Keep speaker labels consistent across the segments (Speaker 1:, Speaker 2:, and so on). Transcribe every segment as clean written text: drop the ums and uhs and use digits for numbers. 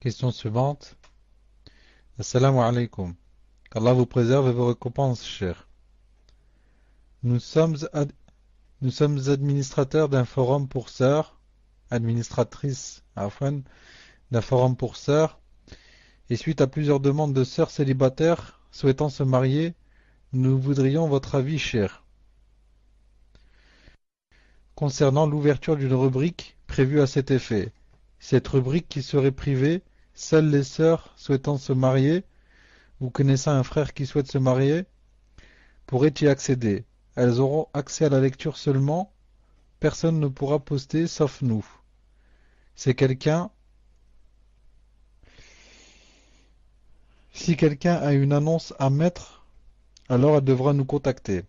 Speaker 1: Question suivante. Assalamu alaikum. Qu'Allah vous préserve et vous récompense, cher. Nous sommes, nous sommes administrateurs d'un forum pour sœurs, administratrices, afin, d'un forum pour sœurs, et suite à plusieurs demandes de sœurs célibataires souhaitant se marier, nous voudrions votre avis, cher, concernant l'ouverture d'une rubrique prévue à cet effet. Cette rubrique qui serait privée, seules les sœurs souhaitant se marier ou connaissant un frère qui souhaite se marier pourraient y accéder. Elles auront accès à la lecture seulement, personne ne pourra poster sauf nous. C'est quelqu'un Si quelqu'un a une annonce à mettre, alors elle devra nous contacter.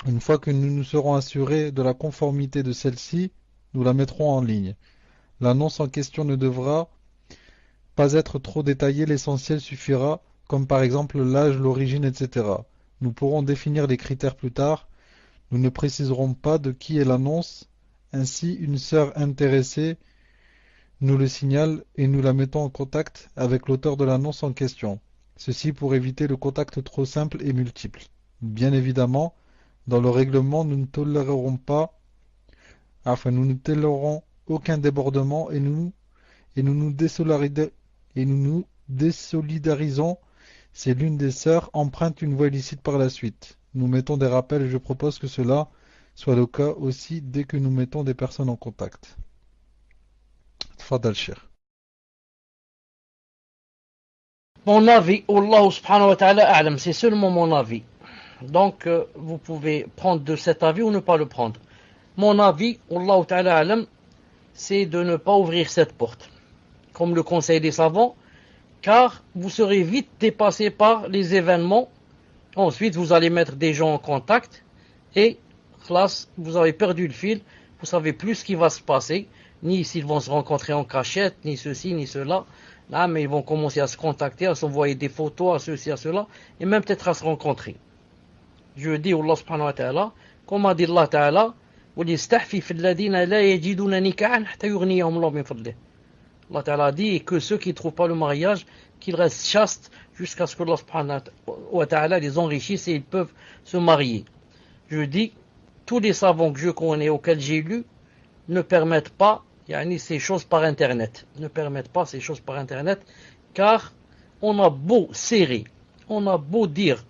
Speaker 1: Une fois que nous nous serons assurés de la conformité de celle-ci, nous la mettrons en ligne. L'annonce en question ne devra pas être trop détaillée, l'essentiel suffira, comme par exemple l'âge, l'origine, etc. Nous pourrons définir les critères plus tard. Nous ne préciserons pas de qui est l'annonce. Ainsi, une sœur intéressée nous le signale et nous la mettons en contact avec l'auteur de l'annonce en question. Ceci pour éviter le contact trop simple et multiple. Bien évidemment, dans le règlement, nous ne tolérerons pas, nous ne tolérerons aucun débordement et nous nous désolidarisons si l'une des sœurs emprunte une voie illicite par la suite. Nous mettons des rappels et je propose que cela soit le cas aussi dès que nous mettons des personnes en contact. Tfadal Cheikh.
Speaker 2: Mon avis, Allah subhanahu wa ta'ala a'lam, c'est seulement mon avis. Donc, vous pouvez prendre de cet avis ou ne pas le prendre. Mon avis, Allah ta'ala a'lam, c'est de ne pas ouvrir cette porte, comme le conseil des savants, car vous serez vite dépassé par les événements. Ensuite, vous allez mettre des gens en contact et, classe, vous avez perdu le fil, vous savez plus ce qui va se passer, ni s'ils vont se rencontrer en cachette, ni ceci, ni cela. Là, mais ils vont commencer à se contacter, à s'envoyer des photos, à ceci, à cela, et même peut-être à se rencontrer. Je dis Allah subhanahu wa ta'ala, comme a dit Allah ta'ala, وَلْيَسْتَحْفِفِ الَّذِينَ لَا يَجِدُونَ نِكَاحًا حَتَّى يُغْنِيَهُمُ اللَّهُ مِنْ فَضْلِهِ. Allah ta'ala dit que ceux qui ne trouvent pas le mariage, qu'ils restent chastes jusqu'à ce que Allah subhanahu wa ta'ala les enrichisse et ils peuvent se marier. Je dis, tous les savants que je connais, auxquels j'ai lu, ne permettent pas ces choses par Internet. Ne permettent pas ces choses par Internet, car on a beau serrer, on a beau dire,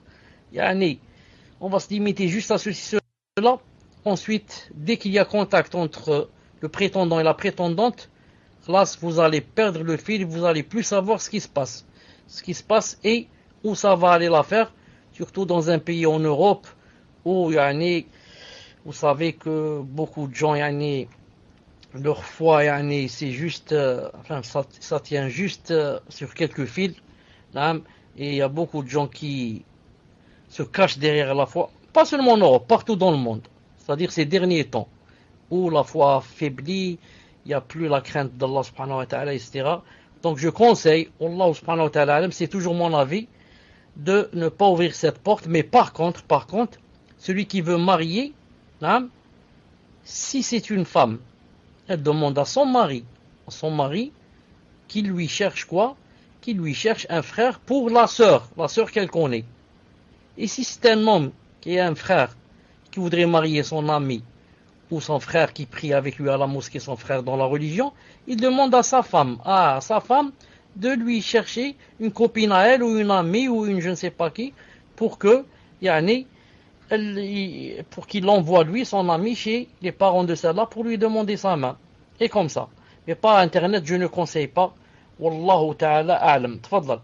Speaker 2: on va se limiter juste à ceci, cela. Ensuite, dès qu'il y a contact entre le prétendant et la prétendante, là, vous allez perdre le fil, vous allez plus savoir ce qui se passe. Ce qui se passe et où ça va aller l'affaire, surtout dans un pays en Europe où, vous savez que beaucoup de gens, leur foi, c'est juste, ça tient juste sur quelques fils. Et il y a beaucoup de gens qui se cachent derrière la foi, pas seulement en Europe, partout dans le monde. C'est-à-dire ces derniers temps, où la foi affaiblit, il n'y a plus la crainte d'Allah subhanahu wa ta'ala, etc. Donc je conseille, Allah subhanahu wa ta'ala, c'est toujours mon avis, de ne pas ouvrir cette porte, mais par contre, celui qui veut marier, si c'est une femme, elle demande à son mari qu'il lui cherche quoi? Qu'il lui cherche un frère pour la sœur qu'elle connaît. Et si c'est un homme qui a un frère qui voudrait marier son ami ou son frère qui prie avec lui à la mosquée, son frère dans la religion, il demande à sa femme de lui chercher une copine à elle ou une amie ou une je ne sais pas qui pour que pour qu'il envoie lui son ami chez les parents de celle-là pour lui demander sa main. Et comme ça. Mais pas Internet, je ne conseille pas. Wallahu ta'ala a'lam. Tfadlal.